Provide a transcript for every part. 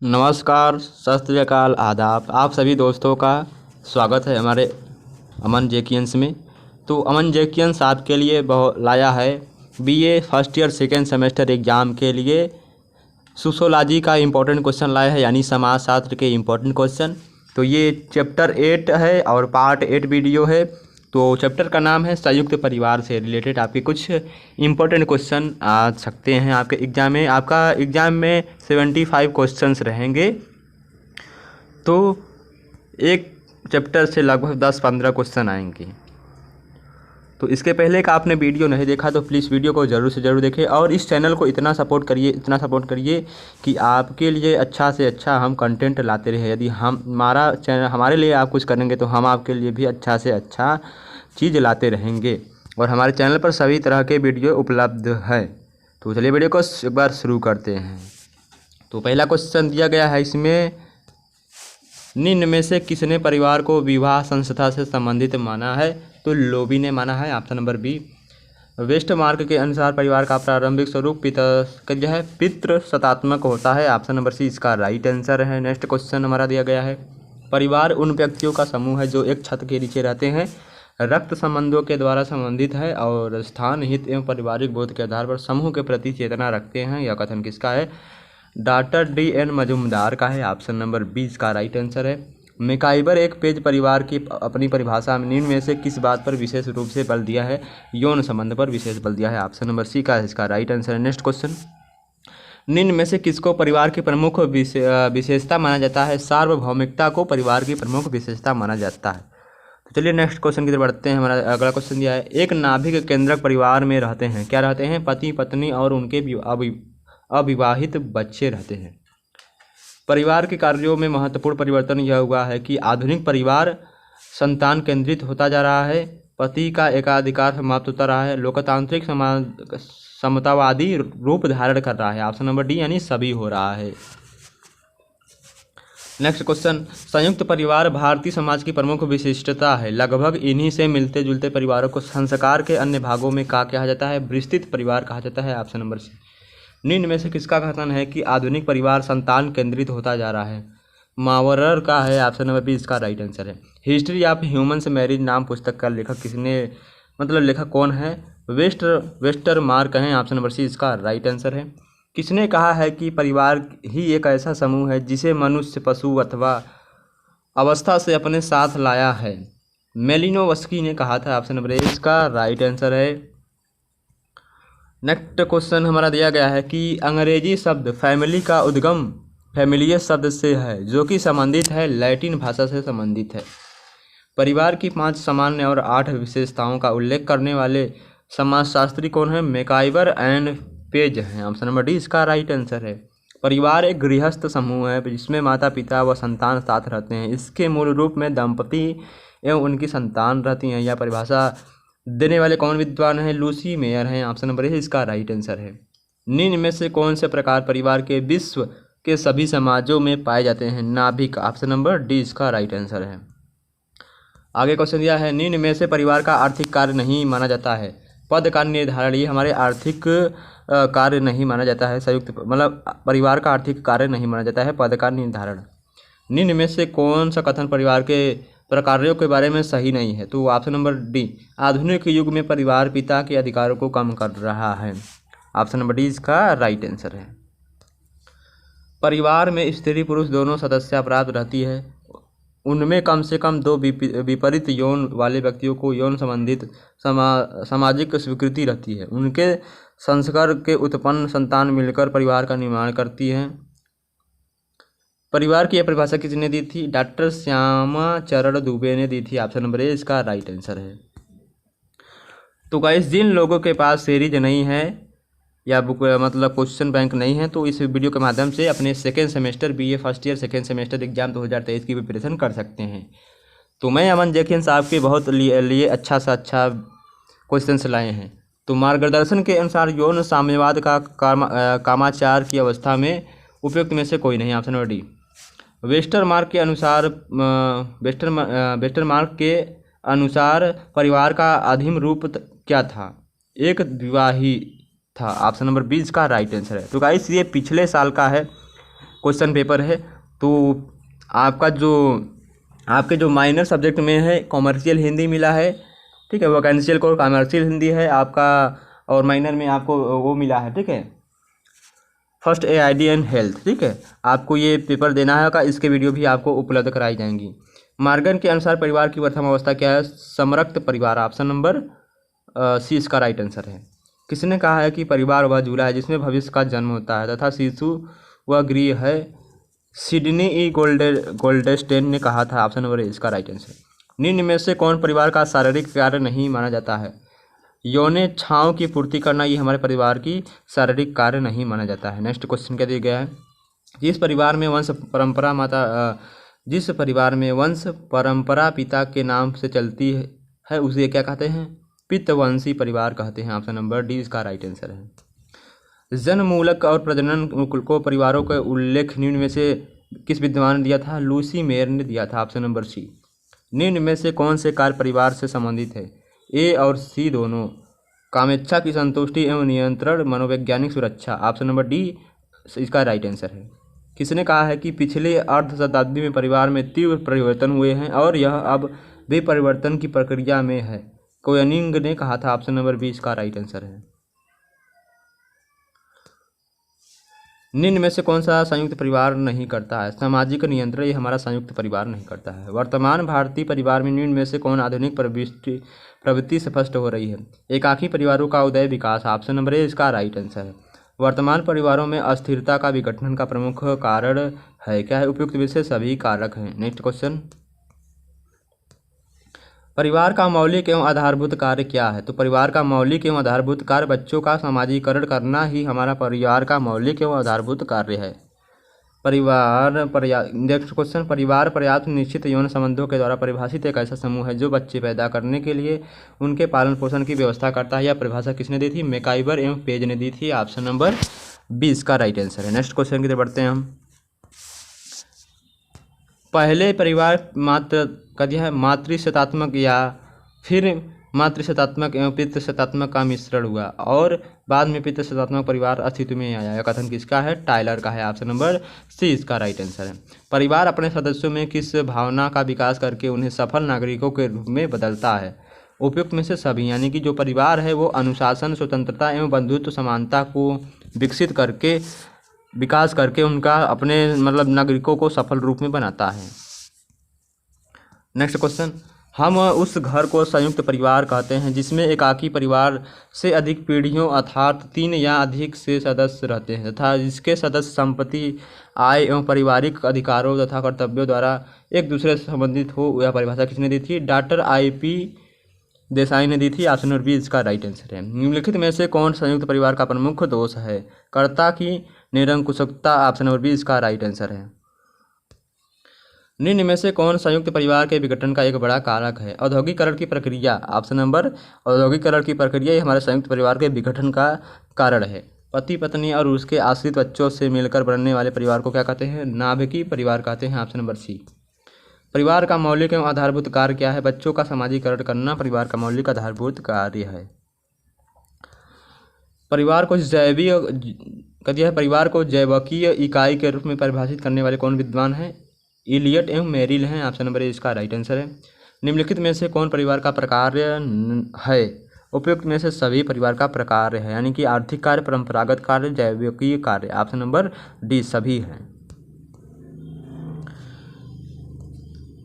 नमस्कार, सत श्री अकाल, आदाब। आप सभी दोस्तों का स्वागत है हमारे अमन जेकियंस में। तो अमन जेकियंस आपके लिए लाया है BA first year second semester exam के लिए सोशियोलॉजी का इम्पोर्टेंट क्वेश्चन लाया है, यानी समाजशास्त्र के इम्पोर्टेंट क्वेश्चन। तो ये चैप्टर 8 है और पार्ट 8 वीडियो है। तो चैप्टर का नाम है संयुक्त परिवार से रिलेटेड आपके कुछ इम्पोर्टेंट क्वेश्चन आ सकते हैं आपके एग्ज़ाम में। आपका एग्ज़ाम में 75 क्वेश्चंस रहेंगे। तो एक चैप्टर से लगभग 10-15 क्वेश्चन आएंगे। तो इसके पहले का आपने वीडियो नहीं देखा तो प्लीज़ वीडियो को ज़रूर से ज़रूर देखें और इस चैनल को इतना सपोर्ट करिए कि आपके लिए अच्छा से अच्छा हम कंटेंट लाते रहे। यदि हमारा चैनल हमारे लिए आप कुछ करेंगे तो हम आपके लिए भी अच्छा से अच्छा चीज़ लाते रहेंगे। और हमारे चैनल पर सभी तरह के वीडियो उपलब्ध है। तो चलिए वीडियो को एक बार शुरू करते हैं। तो पहला क्वेश्चन दिया गया है, इसमें निम्न में से किसने परिवार को विवाह संस्था से संबंधित माना है? तो लोबी ने माना है, ऑप्शन नंबर बी। वेस्टमार्क के अनुसार परिवार का प्रारंभिक स्वरूप पितृसत्तात्मक होता है, ऑप्शन नंबर सी इसका राइट आंसर है। नेक्स्ट क्वेश्चन हमारा दिया गया है, परिवार उन व्यक्तियों का समूह है जो एक छत के नीचे रहते हैं, रक्त संबंधों के द्वारा संबंधित है और स्थान हित एवं पारिवारिक बोध के आधार पर समूह के प्रति चेतना रखते हैं। यह कथन किसका है? Doctor D.N. मजूमदार का है, ऑप्शन नंबर 20 का राइट आंसर है। मैकाइवर एक पेज परिवार की अपनी परिभाषा में निम्न में से किस बात पर विशेष रूप से बल दिया है? यौन संबंध पर विशेष बल दिया है, ऑप्शन नंबर सी का इसका राइट आंसर है। नेक्स्ट क्वेश्चन, निम्न में से किसको परिवार की प्रमुख विशेषता माना जाता है? सार्वभौमिकता को परिवार की प्रमुख विशेषता माना जाता है। तो चलिए नेक्स्ट क्वेश्चन की तरफ बढ़ते हैं। हमारा अगला क्वेश्चन दिया है, एक नाभिक केंद्रक परिवार में रहते हैं, क्या रहते हैं? पति पत्नी और उनके अविवाहित बच्चे रहते हैं। परिवार के कार्यों में महत्वपूर्ण परिवर्तन यह हुआ है कि आधुनिक परिवार संतान केंद्रित होता जा रहा है, पति का एकाधिकार समाप्त होता रहा है, लोकतांत्रिक समतावादी रूप धारण कर रहा है, ऑप्शन नंबर डी यानी सभी हो रहा है। नेक्स्ट क्वेश्चन, संयुक्त परिवार भारतीय समाज की प्रमुख विशिष्टता है, लगभग इन्हीं से मिलते जुलते परिवारों को संस्कार के अन्य भागों में कहा जाता है, विस्तृत परिवार कहा जाता है, ऑप्शन नंबर सी। निम्न में से किसका कथन है कि आधुनिक परिवार संतान केंद्रित होता जा रहा है? मावरर का है, ऑप्शन नंबर बी इसका राइट आंसर है। हिस्ट्री ऑफ ह्यूमन्स मैरिज नाम पुस्तक का लेखक किसने लेखक कौन है? वेस्टरमार्क हैं, ऑप्शन नंबर सी इसका राइट आंसर है। किसने कहा है कि परिवार ही एक ऐसा समूह है जिसे मनुष्य पशु अथवा अवस्था से अपने साथ लाया है? मेलिनोवस्की ने कहा था, ऑप्शन नंबर ए इसका राइट आंसर है। नेक्स्ट क्वेश्चन हमारा दिया गया है कि अंग्रेजी शब्द फैमिली का उद्गम फैमिलियस शब्द से है जो कि संबंधित है लैटिन भाषा से संबंधित है। परिवार की 5 सामान्य और 8 विशेषताओं का उल्लेख करने वाले समाजशास्त्री कौन है? मैकाइवर एंड पेज हैं, ऑप्शन नंबर डी इसका राइट आंसर है। परिवार एक गृहस्थ समूह है जिसमें माता पिता व संतान साथ रहते हैं। इसके मूल रूप में दंपति एवं उनकी संतान रहती हैं। यह परिभाषा देने वाले कौन विद्वान हैं? लूसी मेयर हैं, ऑप्शन नंबर ए इसका राइट आंसर है। निम्न में से कौन से प्रकार परिवार के विश्व के सभी समाजों में पाए जाते हैं? नाभिक, ऑप्शन नंबर डी इसका राइट आंसर है। आगे क्वेश्चन दिया है, निम्न में से परिवार का आर्थिक कार्य नहीं माना जाता है? पद का निर्धारण, ये हमारे आर्थिक कार्य नहीं माना जाता है। संयुक्त परिवार का आर्थिक कार्य नहीं माना जाता है, पद का निर्धारण। निम्न में से कौन सा कथन परिवार के प्रकारों के बारे में सही नहीं है? तो ऑप्शन नंबर डी, आधुनिक युग में परिवार पिता के अधिकारों को कम कर रहा है, ऑप्शन नंबर डी इसका राइट आंसर है। परिवार में स्त्री पुरुष दोनों सदस्य प्राप्त रहती है, उनमें कम से कम 2 विपरीत यौन वाले व्यक्तियों को यौन संबंधित सामाजिक स्वीकृति रहती है, उनके संस्कार के उत्पन्न संतान मिलकर परिवार का निर्माण करती हैं। परिवार की यह परिभाषा किसने दी थी? डॉक्टर श्यामाचरण दुबे ने दी थी, ऑप्शन नंबर ए इसका राइट आंसर है। तो गाइस, जिन लोगों के पास सीरीज नहीं है या बुक क्वेश्चन बैंक नहीं है तो इस वीडियो के माध्यम से अपने second semester BA first year second semester exam 2023 की प्रिपरेशन कर सकते हैं। तो मैं अमन जेकियंस आपके बहुत लिए अच्छा सा अच्छा क्वेश्चन लाए हैं। तो मार्गदर्शन के अनुसार यौन साम्यवाद का कामाचार की अवस्था में उपयुक्त में से कोई नहीं, ऑप्शन नंबर डी। वेस्टरमार्क के अनुसार परिवार का आदिम रूप क्या था? एक विवाही था, ऑप्शन नंबर 20 का राइट आंसर है। तो गाइस, ये पिछले साल का है क्वेश्चन पेपर है। तो आपके जो माइनर सब्जेक्ट में है कॉमर्शियल हिंदी मिला है, ठीक है, वैकेंशियल को कॉमर्शियल हिंदी है आपका, और माइनर में आपको वो मिला है, ठीक है, फर्स्ट AID एंड हेल्थ, ठीक है। आपको ये पेपर देना है, इसके वीडियो भी आपको उपलब्ध कराई जाएंगी। मार्गन के अनुसार परिवार की प्रथम अवस्था क्या है? समरक्त परिवार, ऑप्शन नंबर सी इसका राइट आंसर है। किसने कहा है कि परिवार वह झूला है जिसमें भविष्य का जन्म होता है तथा शिशु वह गृह है? सिडनी ई गोल्डस्टेन ने कहा था, ऑप्शन नंबर ए इसका राइट आंसर। निम्न में से कौन परिवार का शारीरिक कार्य नहीं माना जाता है? यौन छांव की पूर्ति करना ये हमारे परिवार की शारीरिक कार्य नहीं माना जाता है। नेक्स्ट क्वेश्चन क्या दिया गया है? जिस परिवार में वंश परंपरा पिता के नाम से चलती है उसे क्या कहते हैं? पितवंशी परिवार कहते हैं, ऑप्शन नंबर डी इसका राइट आंसर है। जन्ममूलक और प्रजनन को परिवारों का उल्लेख निम्न में से किस विद्वान ने दिया था? लूसी मेयर ने दिया था, ऑप्शन नंबर सी। निम्न में से कौन से कार्य परिवार से संबंधित है? ए और सी दोनों। कामेच्छा की संतुष्टि एवं नियंत्रण, मनोवैज्ञानिक सुरक्षा, ऑप्शन नंबर डी इसका राइट आंसर है। किसने कहा है कि पिछले अर्ध शताब्दी में परिवार में तीव्र परिवर्तन हुए हैं और यह अब भी परिवर्तन की प्रक्रिया में है? कोयनिंग ने कहा था, ऑप्शन नंबर बी इसका राइट आंसर है। निम्न में से कौन सा संयुक्त परिवार नहीं करता है? सामाजिक नियंत्रण, ये हमारा संयुक्त परिवार नहीं करता है। वर्तमान भारतीय परिवार में निम्न में से कौन आधुनिक प्रवृत्ति स्पष्ट हो रही है? एकाकी परिवारों का उदय विकास, ऑप्शन नंबर ए इसका राइट आंसर है। वर्तमान परिवारों में अस्थिरता का विघटन का प्रमुख कारण है? क्या है? उपयुक्त में से सभी कारक हैं। नेक्स्ट क्वेश्चन, परिवार का मौलिक एवं आधारभूत कार्य क्या है? तो परिवार का मौलिक एवं आधारभूत कार्य बच्चों का समाजीकरण करना ही हमारा परिवार का मौलिक एवं आधारभूत कार्य है। नेक्स्ट क्वेश्चन, परिवार पर्याप्त निश्चित यौन संबंधों के द्वारा परिभाषित एक ऐसा समूह है जो बच्चे पैदा करने के लिए उनके पालन पोषण की व्यवस्था करता है। यह परिभाषा किसने दी थी? मैकाइवर एवं पेज ने दी थी, ऑप्शन नंबर बी इसका राइट आंसर है। नेक्स्ट क्वेश्चन की तरफ बढ़ते हैं हम। पहले परिवार मातृशतात्मक या फिर मातृशतात्मक एवं पितृशतात्मक का मिश्रण हुआ और बाद में पितृशतात्मक परिवार अस्तित्व में आया? यह कथन किसका है? टाइलर का है, ऑप्शन नंबर सी इसका राइट आंसर है। परिवार अपने सदस्यों में किस भावना का विकास करके उन्हें सफल नागरिकों के रूप में बदलता है? उपयुक्त में से सभी, यानी कि जो परिवार है वो अनुशासन, स्वतंत्रता एवं बंधुत्व समानता को विकास करके उनका अपने नागरिकों को सफल रूप में बनाता है। नेक्स्ट क्वेश्चन, हम उस घर को संयुक्त परिवार कहते हैं जिसमें एकाकी परिवार से अधिक पीढ़ियों अर्थात 3 या अधिक से सदस्य रहते हैं तथा जिसके सदस्य संपत्ति, आय एवं पारिवारिक अधिकारों तथा कर्तव्यों द्वारा एक दूसरे से संबंधित हो। यह परिभाषा किसने दी थी? डॉक्टर IP देसाई ने दी थी, ऑप्शन नंबर बी इसका राइट आंसर है। निम्नलिखित में से कौन संयुक्त परिवार का प्रमुख दोष है? कर्ता की निरंकुशता, ऑप्शन नंबर बी इसका राइट आंसर है। निम्न में से कौन संयुक्त परिवार के विघटन का एक बड़ा कारक है? औद्योगिकरण की प्रक्रिया, ऑप्शन नंबर औद्योगिकरण की प्रक्रिया ही हमारे संयुक्त परिवार के विघटन का कारण है। पति पत्नी और उसके आश्रित बच्चों से मिलकर बनने वाले परिवार को क्या कहते हैं? नाभिकीय परिवार कहते हैं, ऑप्शन नंबर सी। परिवार का मौलिक एवं आधारभूत कार्य क्या है? बच्चों का समाजीकरण करना परिवार का मौलिक आधारभूत कार्य है। परिवार को जैविकीय इकाई के रूप में परिभाषित करने वाले कौन विद्वान हैं? इलियट एवं मेरिल हैं, ऑप्शन नंबर ए इसका राइट आंसर है। निम्नलिखित में से कौन परिवार का प्रकार है? उपयुक्त में से सभी परिवार का प्रकार है, यानी कि आर्थिक कार्य, परंपरागत कार्य, जैविकीय कार्य, ऑप्शन नंबर डी सभी हैं।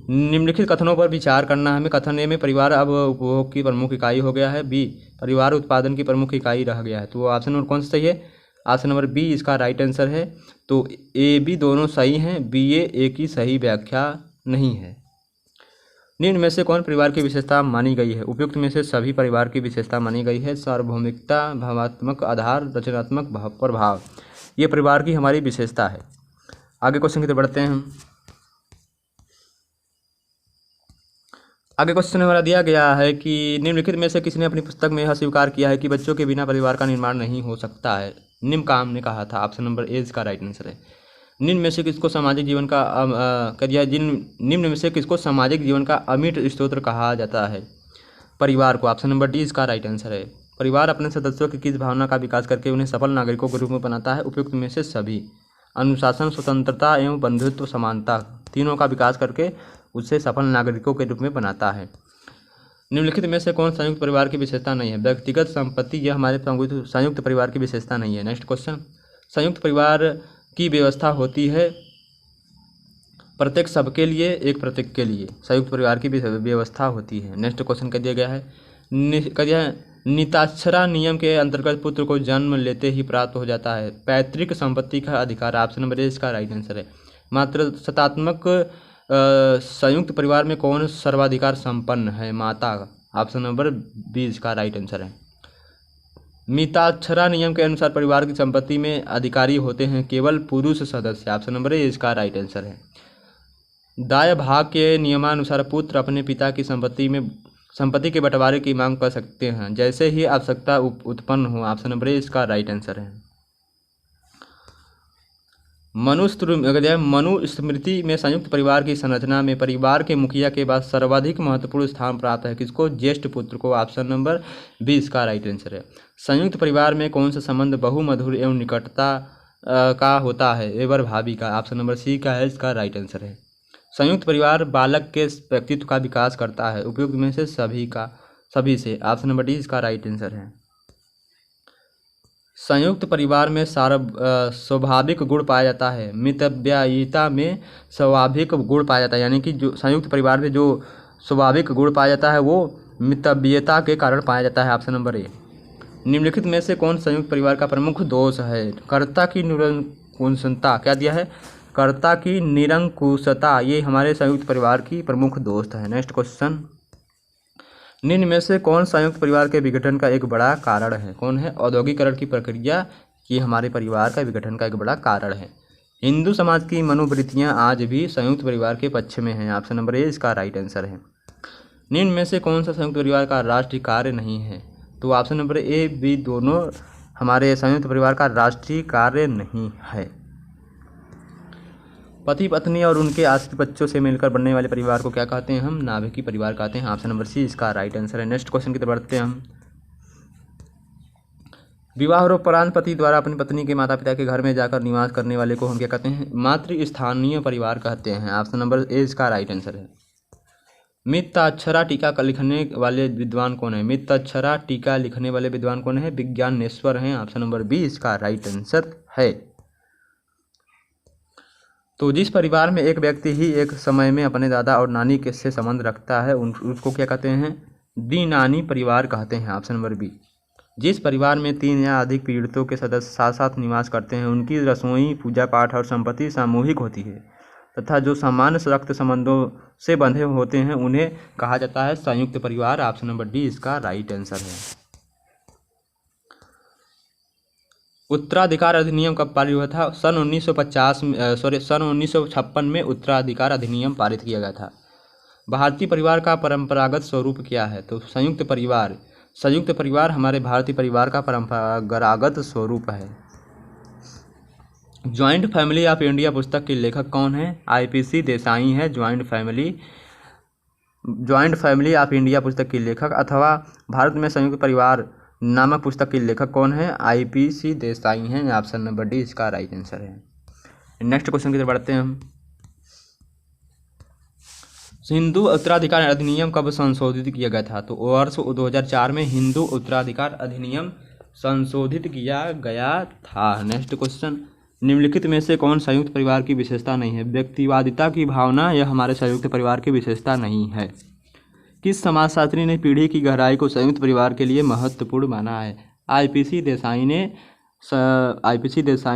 निम्नलिखित कथनों पर विचार करना है हमें। कथन ए में परिवार अब उपभोग की प्रमुख इकाई हो गया है, बी परिवार उत्पादन की प्रमुख इकाई रह गया है। तो ऑप्शन नंबर कौन सा सही है? ऑप्शन नंबर बी इसका राइट आंसर है। तो ए बी दोनों सही हैं, बी ए की सही व्याख्या नहीं है। निम्न में से कौन परिवार की विशेषता मानी गई है? उपयुक्त में से सभी परिवार की विशेषता मानी गई है। सार्वभौमिकता, भावात्मक आधार, रचनात्मक प्रभाव, ये परिवार की हमारी विशेषता है। आगे क्वेश्चन की तरफ बढ़ते हैं हम। आगे क्वेश्चन हमारा दिया गया है कि निम्नलिखित में से किसने अपनी पुस्तक में यह स्वीकार किया है कि बच्चों के बिना परिवार का निर्माण नहीं हो सकता है? निम्न काम ने कहा था, ऑप्शन नंबर ए इसका राइट आंसर है। निम्न में से किसको सामाजिक जीवन का अमिट स्रोत कहा जाता है? परिवार को, ऑप्शन नंबर डी इसका राइट आंसर है। परिवार अपने सदस्यों की किस भावना का विकास करके उन्हें सफल नागरिकों के रूप में बनाता है? उपयुक्त में से सभी, अनुशासन, स्वतंत्रता एवं बंधुत्व, समानता, तीनों का विकास करके उसे सफल नागरिकों के रूप में बनाता है। निम्नलिखित में से कौन संयुक्त परिवार की विशेषता नहीं है? व्यक्तिगत संपत्ति यह हमारे संयुक्त परिवार की विशेषता नहीं है। नेक्स्ट क्वेश्चन, संयुक्त परिवार की व्यवस्था होती है प्रत्येक सबके लिए, एक प्रत्येक के लिए संयुक्त परिवार की व्यवस्था होती है। नेक्स्ट क्वेश्चन कह दिया गया है निताक्षरा नियम के अंतर्गत पुत्र को जन्म लेते ही प्राप्त हो जाता है पैतृक संपत्ति का अधिकार। ऑप्शन नंबर ए इसका राइट आंसर है। मात्र सत्तात्मक संयुक्त परिवार में कौन सर्वाधिकार संपन्न है? माता। ऑप्शन नंबर बी इसका राइट आंसर है। मिताक्षरा नियम के अनुसार परिवार की संपत्ति में अधिकारी होते हैं केवल पुरुष सदस्य। ऑप्शन नंबर ए इसका राइट आंसर है। दाय भाग के नियमानुसार पुत्र अपने पिता की संपत्ति के बंटवारे की मांग कर सकते हैं जैसे ही आवश्यकता उत्पन्न हो। ऑप्शन नंबर ए इसका राइट आंसर है। मनुस्मृति में संयुक्त परिवार की संरचना में परिवार के मुखिया के बाद सर्वाधिक महत्वपूर्ण स्थान प्राप्त है किसको? ज्येष्ठ पुत्र को। ऑप्शन नंबर बी इसका राइट आंसर है। संयुक्त परिवार में कौन सा संबंध बहुमधुर एवं निकटता का होता है? एवर भाभी का। ऑप्शन नंबर सी का है इसका राइट आंसर है। संयुक्त परिवार बालक के व्यक्तित्व का विकास करता है उपयुक्त में से सभी से। ऑप्शन नंबर डी इसका राइट आंसर है। संयुक्त परिवार में स्वाभाविक गुण पाया जाता है मितव्ययिता में स्वाभाविक गुण पाया जाता है यानी कि जो संयुक्त परिवार में जो स्वाभाविक गुण पाया जाता है वो मितव्ययिता के कारण पाया जाता है। Option number A. निम्नलिखित में से कौन संयुक्त परिवार का प्रमुख दोष है? कर्ता की निरंकुशता। क्या दिया है? कर्ता की निरंकुशता ये हमारे संयुक्त परिवार की प्रमुख दोष है। नेक्स्ट क्वेश्चन, निम्न में से कौन संयुक्त परिवार के विघटन का एक बड़ा कारण है? कौन है? औद्योगिकरण की प्रक्रिया ये हमारे परिवार का विघटन का एक बड़ा कारण है। हिंदू समाज की मनोवृत्तियां आज भी संयुक्त परिवार के पक्ष में हैं। ऑप्शन नंबर ए इसका राइट आंसर है। निम्न में से कौन सा संयुक्त परिवार का राष्ट्रीय कार्य नहीं है? तो ऑप्शन नंबर ए बी दोनों हमारे संयुक्त परिवार का राष्ट्रीय कार्य नहीं है। पति पत्नी और उनके आश्रित बच्चों से मिलकर बनने वाले परिवार को क्या कहते हैं? हम नाभिकीय परिवार कहते हैं। ऑप्शन नंबर सी इसका राइट आंसर है। नेक्स्ट क्वेश्चन की तरफ बढ़ते हैं हम। विवाह और उपरांत पति द्वारा अपनी पत्नी के माता पिता के घर में जाकर निवास करने वाले को हम क्या कहते हैं? मातृ स्थानीय परिवार कहते हैं। ऑप्शन नंबर ए इसका राइट आंसर है। मिताक्षरा टीका लिखने वाले विद्वान कौन है? मिताक्षरा टीका लिखने वाले विद्वान कौन है? विज्ञानेश्वर हैं। ऑप्शन नंबर बी इसका राइट आंसर है। तो जिस परिवार में एक व्यक्ति ही एक समय में अपने दादा और नानी के से संबंध रखता है उसको क्या कहते हैं? द्विनानी परिवार कहते हैं। Option number B. जिस परिवार में 3 या अधिक पीड़ितों के सदस्य साथ साथ निवास करते हैं उनकी रसोई, पूजा पाठ और संपत्ति सामूहिक होती है तथा जो सामान्य रक्त संबंधों से बंधे होते हैं उन्हें कहा जाता है संयुक्त परिवार। ऑप्शन नंबर डी इसका राइट आंसर है। उत्तराधिकार अधिनियम कब पारित हुआ था? सन 1956 में उत्तराधिकार अधिनियम पारित किया गया था। भारतीय परिवार का परंपरागत स्वरूप क्या है? तो संयुक्त परिवार हमारे भारतीय परिवार का परंपरागत स्वरूप है। ज्वाइंट फैमिली ऑफ इंडिया पुस्तक के लेखक कौन है? IPC देसाई है ज्वाइंट फैमिली ऑफ इंडिया पुस्तक के लेखक। अथवा भारत में संयुक्त परिवार नामक पुस्तक के लेखक कौन है? IPC देसाई हैं। ऑप्शन नंबर डी इसका राइट आंसर है। नेक्स्ट क्वेश्चन की तरफ बढ़ते हैं हम। हिंदू उत्तराधिकार अधिनियम कब संशोधित किया गया था? तो वर्ष 2004 में हिंदू उत्तराधिकार अधिनियम संशोधित किया गया था। नेक्स्ट क्वेश्चन, निम्नलिखित में से कौन संयुक्त परिवार की विशेषता नहीं है? व्यक्तिवादिता की भावना यह हमारे संयुक्त परिवार की विशेषता नहीं है। किस समाजशास्त्री ने पीढ़ी की गहराई को संयुक्त परिवार के लिए महत्वपूर्ण माना है? IPC देसाई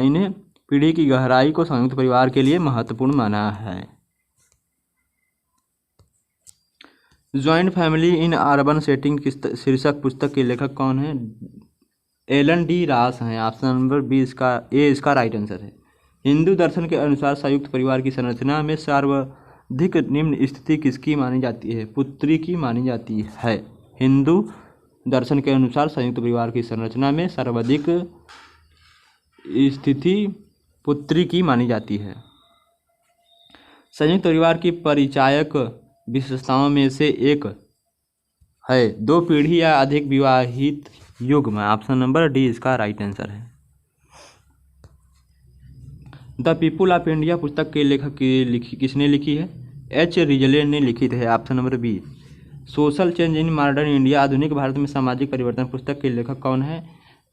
ने पीढ़ी की गहराई को संयुक्त परिवार के लिए महत्वपूर्ण माना है। Joint family in urban setting शीर्षक पुस्तक के लेखक कौन है? एलन डी रॉस हैं। ऑप्शन नंबर बी इसका राइट आंसर है। हिंदू दर्शन के अनुसार संयुक्त परिवार की संरचना में सर्वाधिक निम्न स्थिति किसकी मानी जाती है? पुत्री की मानी जाती है। हिंदू दर्शन के अनुसार संयुक्त परिवार की संरचना में सर्वाधिक स्थिति पुत्री की मानी जाती है। संयुक्त परिवार की परिचायक विशेषताओं में से एक है 2 पीढ़ी या अधिक विवाहित युग्म। ऑप्शन नंबर डी इसका राइट आंसर है। द पीपुल ऑफ इंडिया पुस्तक के लेखक किसने लिखी है? एच रिजले ने लिखित है। Option number B. Social change in modern India आधुनिक भारत में सामाजिक परिवर्तन पुस्तक के लेखक कौन है?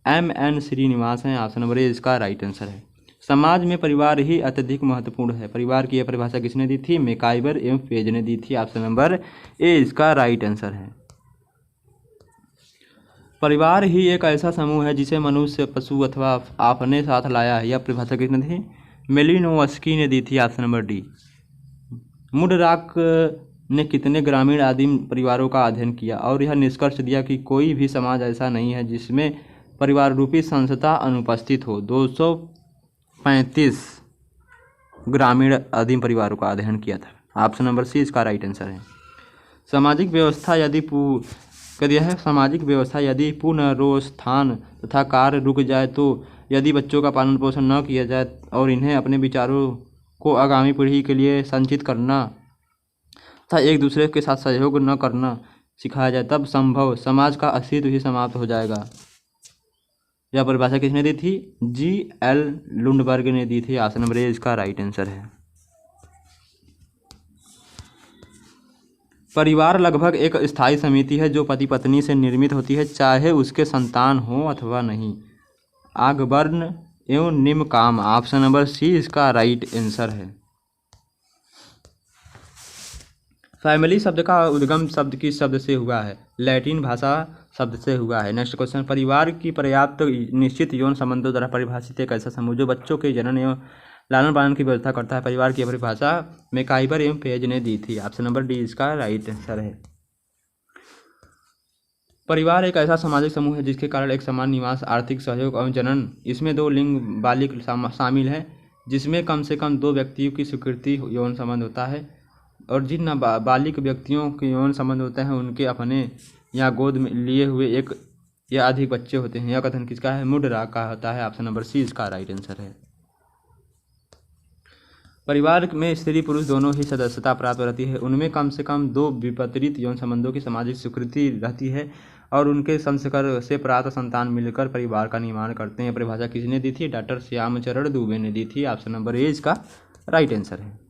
M.N. श्रीनिवास हैं। ऑप्शन नंबर ए इसका राइट आंसर है। समाज में परिवार ही अत्यधिक महत्वपूर्ण है, परिवार की यह परिभाषा किसने दी थी? मैकाइवर एवं पेज ने दी थी। ऑप्शन नंबर ए इसका राइट आंसर है। परिवार ही एक ऐसा समूह है जिसे मनुष्य, पशु अथवा आपने साथ लाया है, यह परिभाषा किसने दी? मेलिनोवस्की ने दी थी। Option number D. मुडराक ने कितने ग्रामीण आदिम परिवारों का अध्ययन किया और यह निष्कर्ष दिया कि कोई भी समाज ऐसा नहीं है जिसमें परिवार रूपी संस्था अनुपस्थित हो? 235 ग्रामीण आदिम परिवारों का अध्ययन किया था। ऑप्शन नंबर सी इसका राइट आंसर है। सामाजिक व्यवस्था यदि पुनरोत्थान तथा कार्य रुक जाए तो यदि बच्चों का पालन पोषण न किया जाए और इन्हें अपने विचारों को आगामी पीढ़ी के लिए संचित करना तथा एक दूसरे के साथ सहयोग न करना सिखाया जाए, तब संभव समाज का अस्तित्व ही समाप्त हो जाएगा। यह परिभाषा किसने दी थी? G.L. लुंडबर्ग ने दी थी। ऑप्शन नंबर ए इसका राइट आंसर है। परिवार लगभग एक स्थायी समिति है जो पति पत्नी से निर्मित होती है, चाहे उसके संतान हो अथवा नहीं। आगबर्न एवं निम्नकाम। ऑप्शन नंबर सी इसका राइट आंसर है। फैमिली शब्द का उद्गम शब्द किस शब्द से हुआ है? लैटिन भाषा शब्द से हुआ है। नेक्स्ट क्वेश्चन, परिवार की पर्याप्त निश्चित यौन संबंधों द्वारा परिभाषित एक ऐसा समूह जो बच्चों के जनन एवं लालन पालन की व्यवस्था करता है, परिवार की परिभाषा मैकाइवर एवं पेज ने दी थी। ऑप्शन नंबर डी इसका राइट आंसर है। परिवार एक ऐसा सामाजिक समूह है जिसके कारण एक समान निवास, आर्थिक सहयोग एवं जनन, इसमें दो लिंग बालिक शामिल है, जिसमें कम से कम दो व्यक्तियों की स्वीकृति यौन संबंध होता है और जिन बालिक व्यक्तियों के यौन संबंध होते हैं उनके अपने या गोद में लिए हुए एक या अधिक बच्चे होते हैं। यह कथन किसका है? मुडराक का होता है। ऑप्शन नंबर सी इसका राइट आंसर है। परिवार में स्त्री पुरुष दोनों ही सदस्यता प्राप्त रहती है, उनमें कम से कम दो विपरीत यौन संबंधों की सामाजिक स्वीकृति रहती है और उनके संस्कार से प्राप्त संतान मिलकर परिवार का निर्माण करते हैं। परिभाषा किसने दी थी? डॉक्टर श्यामचरण दुबे ने दी थी। ऑप्शन नंबर ए इसका राइट आंसर है।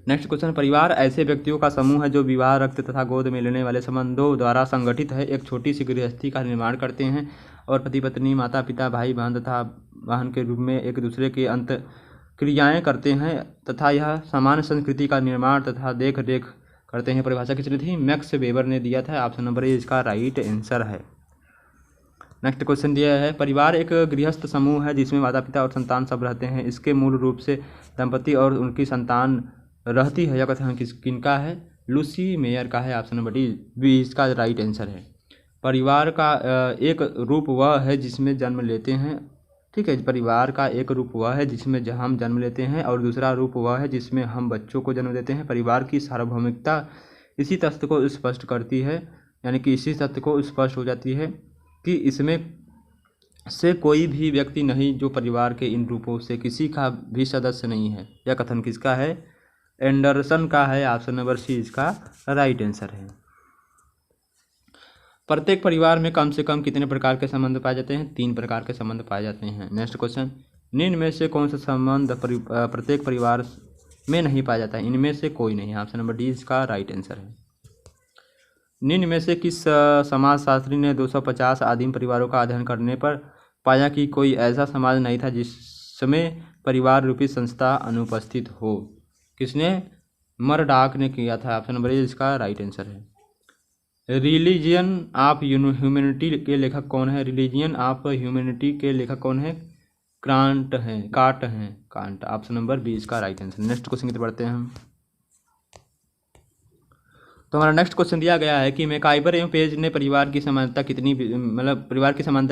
नेक्स्ट क्वेश्चन, परिवार ऐसे व्यक्तियों का समूह है जो विवाह, रक्त तथा गोद में लेने वाले संबंधों द्वारा संगठित है, एक छोटी सी गृहस्थी का निर्माण करते हैं और पति पत्नी, माता पिता, भाई बहन तथा बहन के रूप में एक दूसरे के अंत क्रियाएँ करते हैं तथा यह समान संस्कृति का निर्माण तथा देख रेख करते हैं। परिभाषा किसने थी? मैक्स वेबर ने दिया था। ऑप्शन नंबर ए इसका राइट आंसर है। नेक्स्ट क्वेश्चन दिया है, परिवार एक गृहस्थ समूह है जिसमें माता पिता और संतान सब रहते हैं, इसके मूल रूप से दंपति और उनकी संतान रहती है। यह कथन किनका है? लूसी मेयर का है। ऑप्शन नंबर डी इसका राइट आंसर है। परिवार का एक रूप वह है जिसमें जन्म लेते हैं, ठीक है, परिवार का एक रूप वह है जिसमें हम जन्म लेते हैं और दूसरा रूप वह है जिसमें हम बच्चों को जन्म देते हैं। परिवार की सार्वभौमिकता इसी तथ्य को स्पष्ट करती है, यानी कि इसी तथ्य को स्पष्ट हो जाती है कि इसमें से कोई भी व्यक्ति नहीं जो परिवार के इन रूपों से किसी का भी सदस्य नहीं है। यह कथन किसका है? एंडरसन का है। ऑप्शन नंबर सी इसका राइट आंसर है। प्रत्येक परिवार में कम से कम कितने प्रकार के संबंध पाए जाते हैं? 3 प्रकार के संबंध पाए जाते हैं। नेक्स्ट क्वेश्चन, निम्न में से कौन सा संबंध प्रत्येक परिवार में नहीं पाया जाता है? इनमें से कोई नहीं। ऑप्शन नंबर डी इसका राइट आंसर है। निम्न में से किस समाजशास्त्री ने 250 आदिम परिवारों का अध्ययन करने पर पाया कि कोई ऐसा समाज नहीं था जिसमें परिवार रूपी संस्था अनुपस्थित हो? किसने? मरडॉक ने किया था। ऑप्शन नंबर ए इसका राइट आंसर है। रिलीजियन ऑफ ह्यूमैनिटी के लेखक कौन है? रिलीजियन ऑफ ह्यूमैनिटी के लेखक कौन है? कांट हैं। ऑप्शन नंबर बी इसका राइट आंसर। नेक्स्ट क्वेश्चन की तरफ बढ़ते हैं हम। तो हमारा नेक्स्ट क्वेश्चन दिया गया है कि मैकाइवर एवं पेज ने परिवार की समानता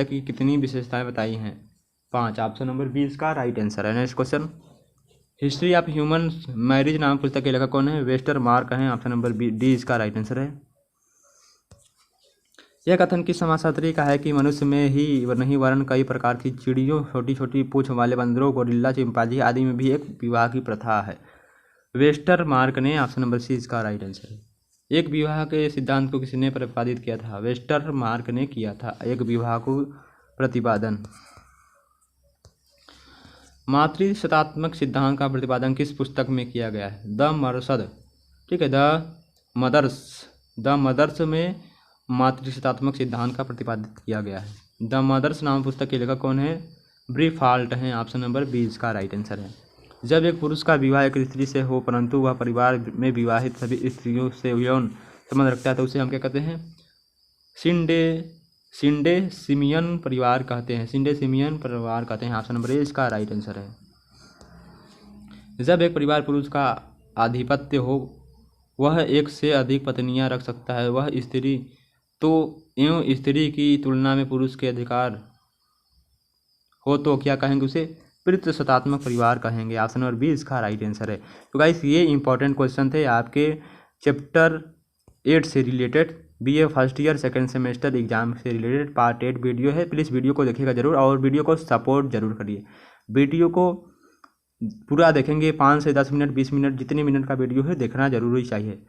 की कितनी विशेषताएं बताई हैं? 5। ऑप्शन नंबर बी इसका राइट आंसर है। Next question, history of human marriage नाम पुस्तक के लेखक कौन है? वेस्टर मार्क हैं। ऑप्शन नंबर डी इसका राइट आंसर है। यह कथन किस समाजशास्त्री का है कि मनुष्य में ही नहीं वरन कई प्रकार की चिड़ियों, छोटी छोटी पूंछ वाले बंदरों, गोरिल्ला, चिंपांजी आदि में भी एक विवाह की प्रथा है? वेस्टर मार्क ने। ऑप्शन नंबर सी इसका राइट आंसर है। एक विवाह के सिद्धांत को किसने प्रतिपादित किया था? वेस्टर मार्क ने किया था एक विवाह को प्रतिपादन। मातृशतात्मक सिद्धांत का प्रतिपादन किस पुस्तक में किया गया है? द मर्सद, ठीक है, द मदर्स में मातृशतात्मक सिद्धांत का प्रतिपादित किया गया है। द मदर्स नाम पुस्तक के लेखक कौन है? ब्रीफाल्ट हैं। ऑप्शन नंबर 20 का राइट आंसर है। जब एक पुरुष का विवाह एक स्त्री से हो परंतु वह परिवार में विवाहित सभी स्त्रियों से यौन संबंध रखता है तो उसे हम क्या कहते हैं? सिंडे सिमियन परिवार कहते हैं। सिंडे सिमियन परिवार कहते हैं। ऑप्शन नंबर ए इसका राइट आंसर है। जब एक परिवार पुरुष का आधिपत्य हो, वह एक से अधिक पत्नियां रख सकता है, वह स्त्री तो एवं स्त्री की तुलना में पुरुष के अधिकार हो तो क्या कहेंगे? उसे पितृसत्तात्मक परिवार कहेंगे। ऑप्शन नंबर 20 इसका राइट आंसर है। तो गाइस ये इंपॉर्टेंट क्वेश्चन थे आपके चैप्टर 8 से related, BA first year second semester exam से रिलेटेड पार्ट 8 वीडियो है। प्लीज़ वीडियो को देखिएगा जरूर और वीडियो को सपोर्ट जरूर करिए। वीडियो को पूरा देखेंगे, 5 से 10 मिनट 20 मिनट जितने मिनट का वीडियो है देखना जरूरी चाहिए।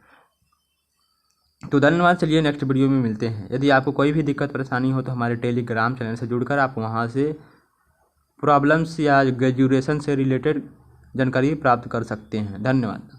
तो धन्यवाद। चलिए नेक्स्ट वीडियो में मिलते हैं। यदि आपको कोई भी दिक्कत परेशानी हो तो हमारे टेलीग्राम चैनल से जुड़कर आप वहां से प्रॉब्लम्स या ग्रेजुएशन से रिलेटेड जानकारी प्राप्त कर सकते हैं। धन्यवाद।